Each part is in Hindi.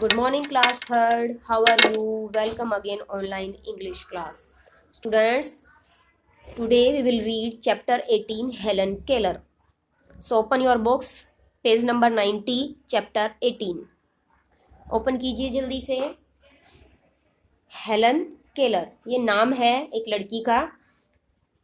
Good morning, class third. How are you? Welcome again online English class. Students, today we will read chapter 18 Helen Keller. So open your books, page number 90, chapter 18. Open कीजिए जल्दी से. हेलन केलर ये नाम है एक लड़की का.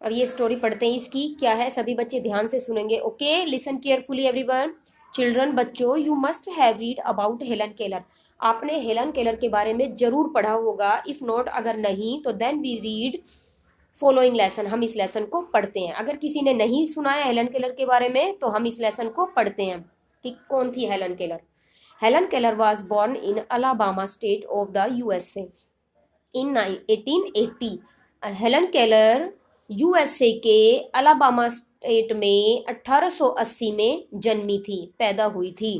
अब ये स्टोरी पढ़ते हैं इसकी. क्या है सभी बच्चे ध्यान से सुनेंगे. Okay, listen carefully everyone. Children बच्चों, you must have read about Helen Keller. आपने हेलन केलर के बारे में जरूर पढ़ा होगा. इफ नॉट, अगर नहीं तो then we read following lesson. हम इस लेसन को पढ़ते हैं. अगर किसी ने नहीं सुना है हेलन केलर के बारे में तो हम इस लेसन को पढ़ते हैं कि कौन थी Helen Keller. Helen Keller was born in Alabama state of the USA in 1880. Helen Keller USA के अलाबामा स्टेट में 1880 में जन्मी थी, पैदा हुई थी.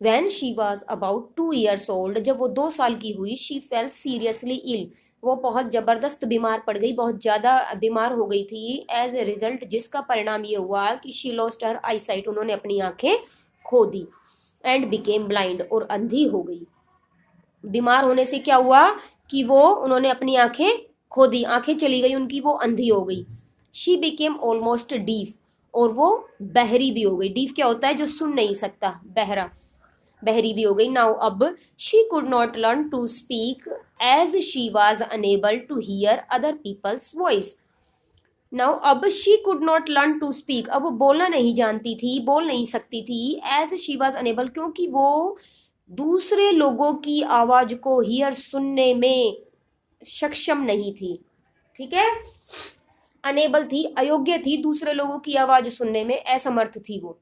When she was about 2 years old, जब वो 2 साल की हुई, she fell seriously ill. वो बहुत ज़बरदस्त बीमार पड़ गई, बहुत ज़्यादा बीमार हो गई थी. एज ए रिजल्ट, जिसका परिणाम ये हुआ कि she lost her eyesight, उन्होंने अपनी आंखें खो दी. एंड became blind, और अंधी हो गई. बीमार होने से क्या हुआ कि उन्होंने अपनी आंखें खो दी, आंखें चली गई उनकी, वो अंधी हो गई. शी बिकेम ऑलमोस्ट डीफ, और वो बहरी भी हो गई. डीफ क्या होता है? जो सुन नहीं सकता, बहरा. बहरी भी हो गई. नाउ अब she could not learn to speak as she was unable to hear other people's voice. Now अब she could not learn to speak, अब वो बोलना नहीं जानती थी, बोल नहीं सकती थी. एज शी वॉज अनेबल, क्योंकि वो दूसरे लोगों की आवाज को हियर, सुनने में सक्षम नहीं थी. ठीक है, अनेबल थी, अयोग्य थी, दूसरे लोगों की आवाज सुनने में असमर्थ थी वो.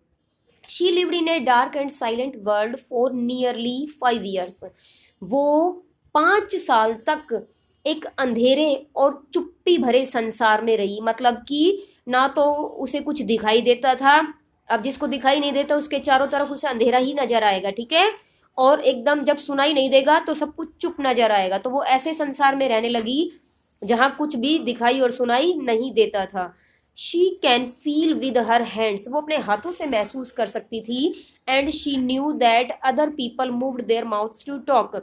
She lived in a dark and silent world for nearly 5 years. वो 5 साल तक एक अंधेरे और चुप्पी भरे संसार में रही. मतलब कि ना तो उसे कुछ दिखाई देता था. अब जिसको दिखाई नहीं देता उसके चारों तरफ उसे अंधेरा ही नजर आएगा. ठीक है, और एकदम जब सुनाई नहीं देगा तो सब कुछ चुप नजर आएगा. तो वो ऐसे संसार में रहने लगी जहां कुछ भी दिखाई और सुनाई नहीं देता था. She can feel with her hands, वो अपने हाथों से महसूस कर सकती थी. And she knew that other people moved their mouths to talk,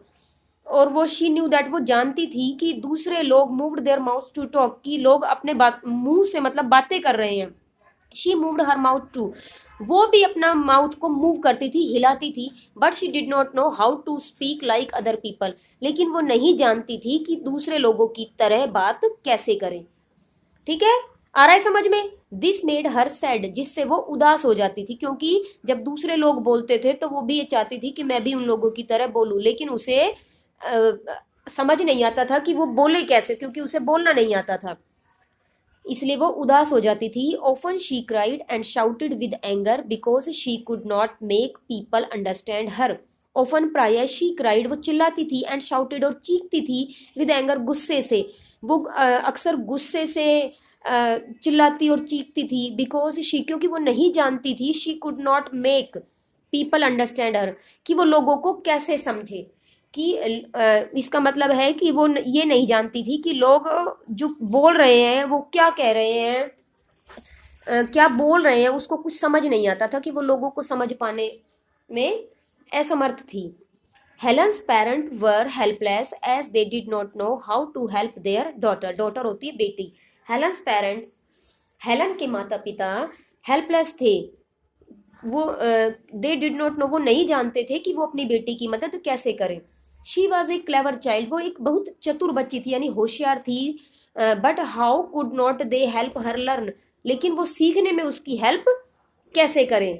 और वो शी न्यू दैट, वो जानती थी कि दूसरे लोग moved their mouths to talk, कि लोग अपने बात मुंह से मतलब बातें कर रहे हैं. She moved her mouth to, वो भी अपना माउथ को मूव करती थी, हिलाती थी. But she did not know how to speak like other people, लेकिन वो नहीं जानती थी कि दूसरे लोगों की तरह बात कैसे करें. ठीक है, आ रहा है समझ में. दिस मेड हर सैड, जिससे वो उदास हो जाती थी, क्योंकि जब दूसरे लोग बोलते थे तो वो भी ये चाहती थी कि मैं भी उन लोगों की तरह बोलूं, लेकिन उसे समझ नहीं आता था कि वो बोले कैसे, क्योंकि उसे बोलना नहीं आता था, इसलिए वो उदास हो जाती थी. Often she cried and shouted with anger because she could not make people understand her. Often, प्राय, शी क्राइड, वो चिल्लाती थी, एंड शाउटेड, और चीखती थी, विद एंगर, गुस्से से. वो अक्सर गुस्से से चिल्लाती और चीखती थी. बिकॉज शी, क्योंकि वो नहीं जानती थी, she could not make people understand her, कि वो लोगों को कैसे समझे. कि इसका मतलब है कि वो ये नहीं जानती थी कि लोग जो बोल रहे हैं वो क्या कह रहे हैं, क्या बोल रहे हैं, उसको कुछ समझ नहीं आता था, कि वो लोगों को समझ पाने में असमर्थ थी. Helen's parent were helpless as they did not know how to help their daughter. Daughter होती है बेटी. हेलेन्स पेरेंट्स, हेलन के माता पिता हेल्पलेस थे. वो दे डिड नॉट नो, वो नहीं जानते थे कि वो अपनी बेटी की मदद कैसे करें. She was a clever child, वो एक बहुत चतुर बच्ची थी, यानी होशियार थी. But how could not they help her learn, लेकिन वो सीखने में उसकी हेल्प कैसे करें.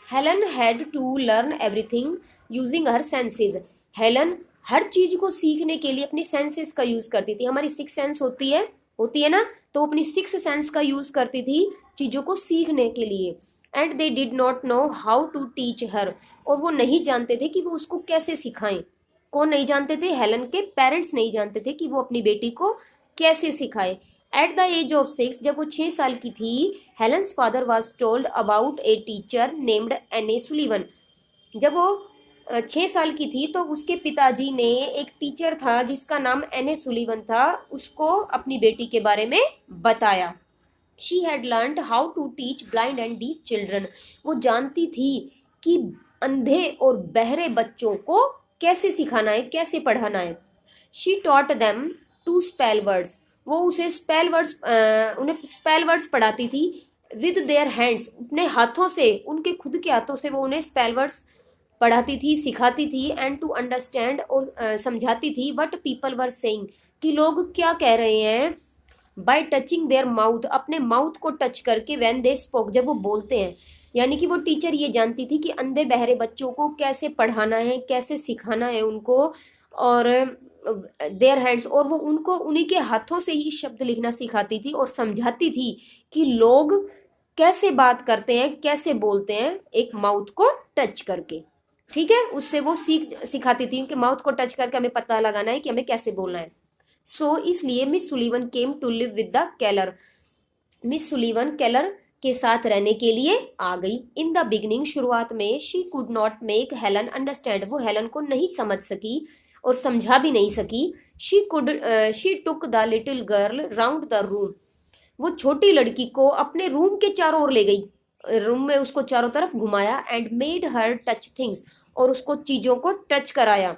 Helen had to learn everything using her senses. Helen हर चीज को सीखने के लिए अपनी सेंसेस का यूज करती थी. हमारी 6 सेंस होती है ना, तो वो अपनी 6 सेंस का यूज करती थी चीजों को सीखने के लिए. And they did not know how to teach her, और वो नहीं जानते थे कि वो उसको कैसे सिखाएं. कौन नहीं जानते थे? हेलन के पेरेंट्स नहीं जानते थे कि वो अपनी बेटी को कैसे सिखाए. एट द एज ऑफ 6, जब वो 6 साल की थी, Helen's father was told about a teacher named Anne Sullivan. जब वो 6 साल की थी तो उसके पिताजी ने एक टीचर था जिसका नाम एने सुलिवन था, उसको अपनी बेटी के बारे में बताया. She had learned how to teach blind and deaf children. वो जानती थी कि अंधे और बहरे बच्चों को कैसे सिखाना है, कैसे पढ़ाना है। She taught them to spell words, वो उसे स्पेल वर्ड्स, उन्हें स्पेल वर्ड्स पढ़ाती थी। विद देयर हैंड्स, अपने हाथों से, उनके खुद के हाथों से वो उन्हें स्पेल वर्ड्स पढ़ाती थी, सिखाती थी। एंड टू अंडरस्टैंड, और समझाती थी व्हाट पीपल वर सेइंग, कि लोग क्या कह रहे हैं। बाय टचिंग देयर माउथ, अपने माउथ को टच करके, व्हेन दे स्पोक, जब वो बोलते हैं। यानी कि वो टीचर ये जानती थी कि अंधे बहरे बच्चों को कैसे पढ़ाना है, कैसे सिखाना है उनको। और देयर हैंड्स, और वो उनको उन्हीं के हाथों से ही शब्द लिखना सिखाती थी और समझाती थी कि लोग कैसे बात करते हैं, कैसे बोलते हैं, एक माउथ को टच करके। ठीक है, उससे वो सिखाती थी कि माउथ को टच करके हमें पता लगाना है कि हमें कैसे बोलना है। सो इसलिए Miss Sullivan came to live with the Keller, Miss Sullivan Keller के साथ रहने के लिए आ गई। इन द बिगनिंग, शुरुआत में, she could not make Helen understand, वो हेलन को नहीं समझ सकी और समझा भी नहीं सकी। She took the little girl round the room, वो छोटी लड़की को अपने रूम के चारों ओर ले गई, रूम में उसको चारों तरफ घुमाया। And made her touch things, और उसको चीजों को टच कराया।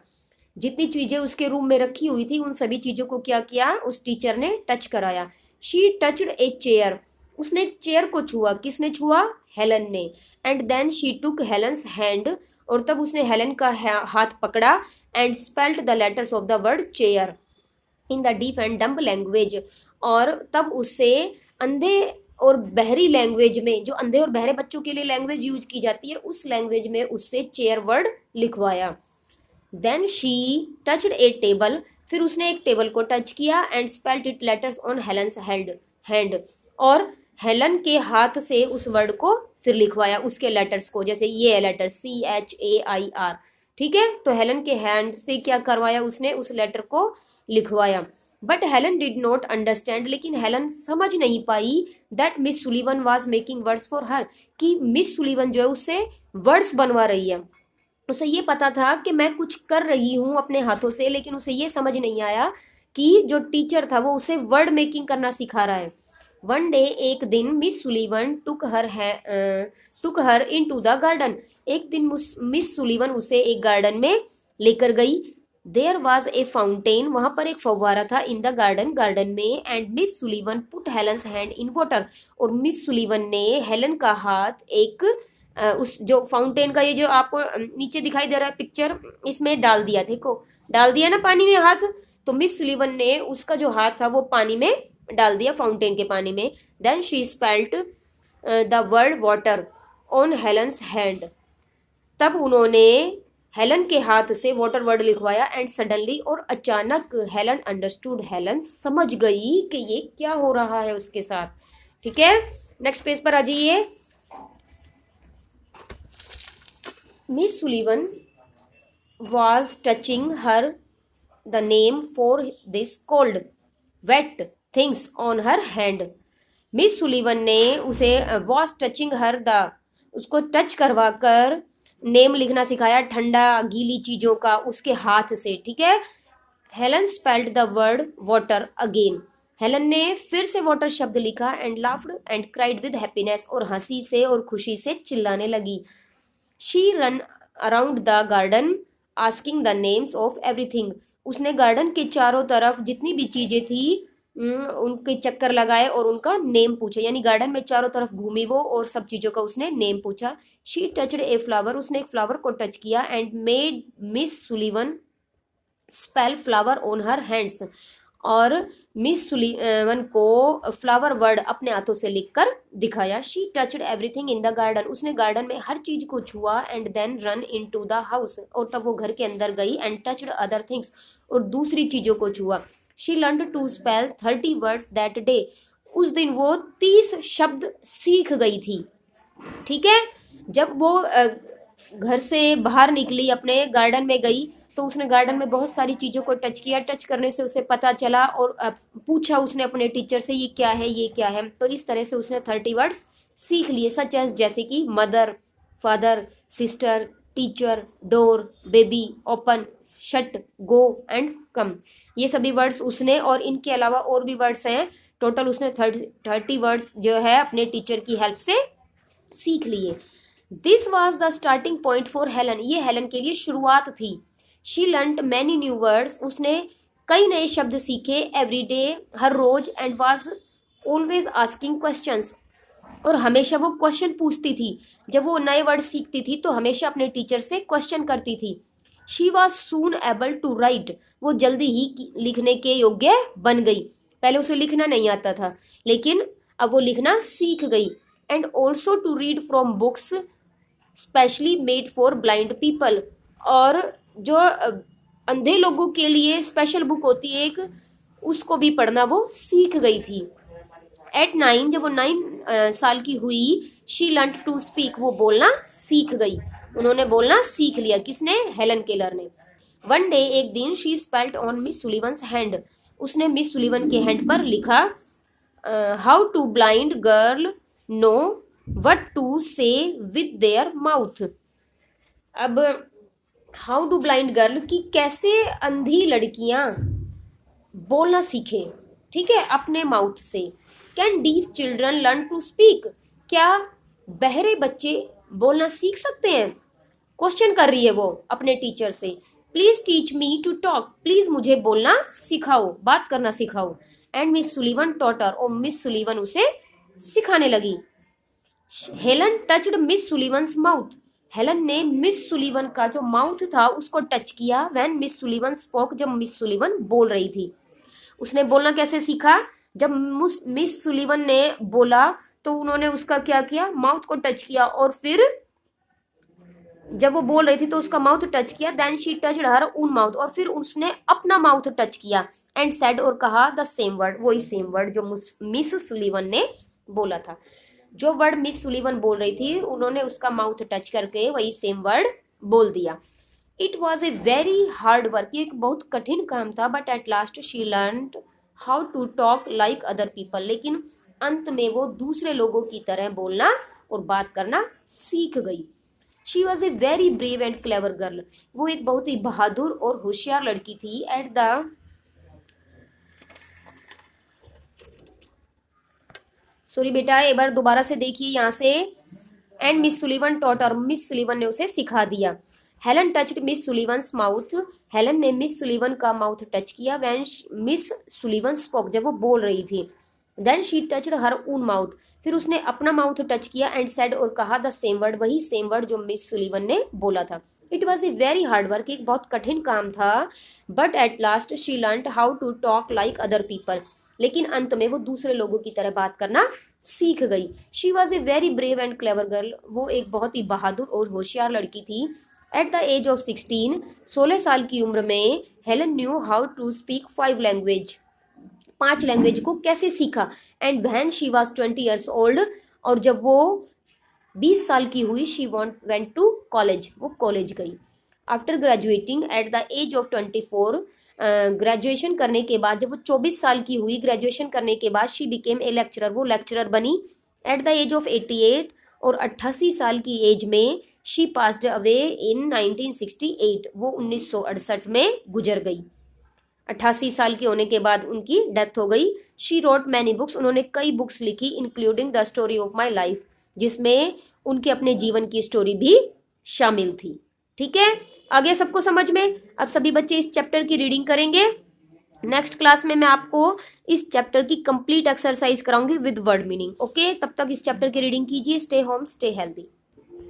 जितनी चीजें उसके रूम में रखी हुई थी उन सभी चीजों को क्या किया, उस टीचर ने टच कराया। शी टचड ए चेयर, उसने चेयर को छुआ। किसने छुआ, हेलन ने। And then she took Helen's hand, और तब उसने हेलन का हाथ पकड़ा। And spelled the letters of the word chair in the deaf and dumb language, और तब उससे अंधे और बहरी लैंग्वेज में, जो अंधे और बहरे बच्चों के लिए लैंग्वेज यूज की जाती है, उस लैंग्वेज में उससे चेयर वर्ड लिखवाया। Then she touched a table, फिर उसने एक टेबल को टच किया। And spelled it letters on Helen's hand, और हेलन के हाथ से उस वर्ड को फिर लिखवाया, उसके लेटर्स को, जैसे ये लेटर CHAIR। ठीक है, तो हेलन के हैंड से क्या करवाया उसने, उस लेटर को लिखवाया। But Helen did not understand, लेकिन हेलन समझ नहीं पाई that Miss Sullivan was making words for her, कि मिस सुलीवन जो है उससे वर्ड्स बनवा रही है। उसे ये पता था कि मैं कुछ कर रही हूँ अपने हाथों से, लेकिन उसे ये समझ नहीं आया कि जो टीचर था वो उसे वर्ड मेकिंग करना सिखा रहा है। वन डे, एक दिन, Miss Sullivan took her into the garden, एक दिन मिस सुलीवन उसे एक गार्डन में लेकर गई। देयर वॉज ए फाउंटेन, वहां पर एक फव्वारा था। इन द गार्डन में। And Miss Sullivan put Helen's hand in water, और मिस सुलीवन ने हेलन का हाथ एक उस जो फाउंटेन का, ये जो आपको नीचे दिखाई दे रहा है पिक्चर, इसमें डाल दिया। देखो, डाल दिया ना पानी में हाथ, तो मिस सुलीवन ने उसका जो हाथ था वो पानी में डाल दिया, फाउंटेन के पानी में। Then she spelt the word water on Helen's hand, तब उन्होंने हेलन के हाथ से वाटर वर्ड लिखवाया। एंड सडनली, और अचानक, हेलन अंडरस्टूड, हेलन समझ गई कि ये क्या हो रहा है उसके साथ। ठीक है, नेक्स्ट पेज पर आ जाइए। Miss Sullivan was touching her the name for this cold wet things on her hand। Miss Sullivan ने उसे was touching her the, उसको टच करवा कर नेम लिखना सिखाया, ठंडा गीली चीजों का, उसके हाथ से। ठीक है, Helen spelled the word water again, Helen ने फिर से वाटर शब्द लिखा। And laughed and cried with happiness, और हंसी से और खुशी से चिल्लाने लगी। She run around the garden asking the names of everything, उसने गार्डन के चारों तरफ जितनी भी चीजें थी उनके चक्कर लगाए और उनका नेम पूछा, यानी गार्डन में चारों तरफ घूमी वो और सब चीजों का उसने नेम पूछा। शी टचड ए फ्लावर, उसने एक फ्लावर को टच किया। And made Miss Sullivan spell flower on her hands, और मिस सुलीवन को फ्लावर वर्ड अपने हाथों से लिखकर दिखाया। She touched everything in the garden, उसने गार्डन में हर चीज को छुआ। And then run into the house, और तब वो घर के अंदर गई। एंड टचड अदर थिंग्स, और दूसरी चीजों को छुआ। She learn to spell 30 words that day, उस दिन वो 30 शब्द सीख गई थी। ठीक है, जब वो घर से बाहर निकली, अपने गार्डन में गई, तो उसने गार्डन में बहुत सारी चीजों को टच किया। टच करने से उसे पता चला, और पूछा उसने अपने टीचर से, ये क्या है, ये क्या है। तो इस तरह से उसने 30 वर्ड्स सीख लिए, सच एज, जैसे कि mother, father, sister, teacher, door, baby, open, shut, go and come. ये सभी वर्ड्स उसने, और इनके अलावा और भी वर्ड्स हैं, टोटल उसने 30 वर्ड्स जो है अपने टीचर की हेल्प से सीख लिए। This was the starting point for Helen, ये हेलन के लिए शुरुआत थी। She learned many new words, उसने कई नए शब्द सीखे एवरी डे, हर रोज, and was always asking questions, और हमेशा वो क्वेश्चन पूछती थी। जब वो नए वर्ड सीखती थी तो हमेशा अपने टीचर से क्वेश्चन करती थी। She was soon able to write, वो जल्दी ही लिखने के योग्य बन गई। पहले उसे लिखना नहीं आता था, लेकिन अब वो लिखना सीख गई। And also to read from books specially made for blind people, और जो अंधे लोगों के लिए स्पेशल बुक होती है एक, उसको भी पढ़ना वो सीख गई थी। एट 9, जब वो 9 साल की हुई, शी लर्न टू स्पीक, वो बोलना सीख गई। उन्होंने बोलना सीख लिया। किसने? हेलन केलर ने। वन डे, एक दिन, she spelt on Miss Sullivan's hand, उसने मिस सुलिवन के हैंड पर लिखा how to blind girl know what to say with their mouth. अब हाउ टू ब्लाइंड गर्ल, कि कैसे अंधी लड़कियां बोलना सीखे, ठीक है, अपने माउथ से। Can deaf children learn to speak, क्या बहरे बच्चे बोलना सीख सकते हैं? क्वेश्चन कर रही है वो अपने टीचर से। Please teach me to talk, please मुझे बोलना सिखाओ, बात करना सिखाओ। And Miss Sullivan taught her, और मिस सुलिवन उसे सिखाने लगी। Helen touched Miss Sullivan's mouth, Helen ने मिस सुलिवन का जो माउथ था उसको टच किया। व्हेन मिस सुलिवन स्पोक, जब मिस सुलिवन बोल रही थी। उसने बोलना कैसे सीखा? जब मिस सुलिवन ने बोला तो उन्होंने उसका क्या किया? माउथ को टच किया, और फिर जब वो बोल रही थी तो उसका माउथ टच किया। Then she touched her own mouth, और फिर उसने अपना माउथ टच किया। एंड सेड, और कहा द सेम वर्ड, वही सेम वर्ड जो मिस सुलिवन ने बोला था। जो वर्ड मिस सुलिवन बोल रही थी उन्होंने उसका माउथ टच करके वही सेम वर्ड बोल दिया। It was a very hard work, ये एक बहुत कठिन काम था। But at last she learned how to talk like other people, लेकिन अंत में वो दूसरे लोगों की तरह बोलना और बात करना सीख गई। She was a very brave and clever girl, वो एक बहुत ही बहादुर और होशियार लड़की थी। एट द सॉरी बेटा, एक बार दोबारा से देखिए यहाँ से। And Miss Sullivan taught her, Miss Sullivan ने उसे सिखा दिया। Helen touched Miss Sullivan's mouth, Helen ने मिस सुलिवन का माउथ टच किया। व्हेन मिस सुलिवन स्पोक, जब वो बोल रही थी। Then she touched her own mouth, फिर उसने अपना माउथ टच किया। एंड सेड, और कहा द सेम वर्ड, वही सेम वर्ड जो मिस सुलिवन ने बोला था। It was a very hard work, एक बहुत कठिन काम था। But at last she learned how to talk like other people, लेकिन अंत में वो दूसरे लोगों की तरह बात करना सीख गई। She was a very brave and clever girl, वो एक बहुत ही बहादुर और होशियार लड़की थी। एट द एज ऑफ 16, 16 साल की उम्र में, Helen knew how to speak 5 language, 5 language को कैसे सीखा। And when she was 20 years old, और जब वो 20 साल की हुई, शी वेंट टू कॉलेज, वो कॉलेज गई। After graduating at the age of 24, graduation करने के बाद, जब वो 24 साल की हुई, ग्रेजुएशन करने के बाद, शी बिकेम ए लेक्चरर, वो लेक्चरर बनी। एट द एज ऑफ 88, और 88 साल की एज में, शी पास्ड अवे इन 1968, वो 1968 में गुजर गई। 88 साल के होने के बाद उनकी डेथ हो गई। शी रोट मैनी बुक्स, उन्होंने कई बुक्स लिखी, including the story of my life, जिसमें उनके अपने जीवन की स्टोरी भी शामिल थी। ठीक है, आगे सबको समझ में? अब सभी बच्चे इस चैप्टर की रीडिंग करेंगे। नेक्स्ट क्लास में मैं आपको इस चैप्टर की कंप्लीट एक्सरसाइज कराऊंगी विद वर्ड मीनिंग। ओके, तब तक इस चैप्टर की रीडिंग कीजिए। Stay home, stay healthy.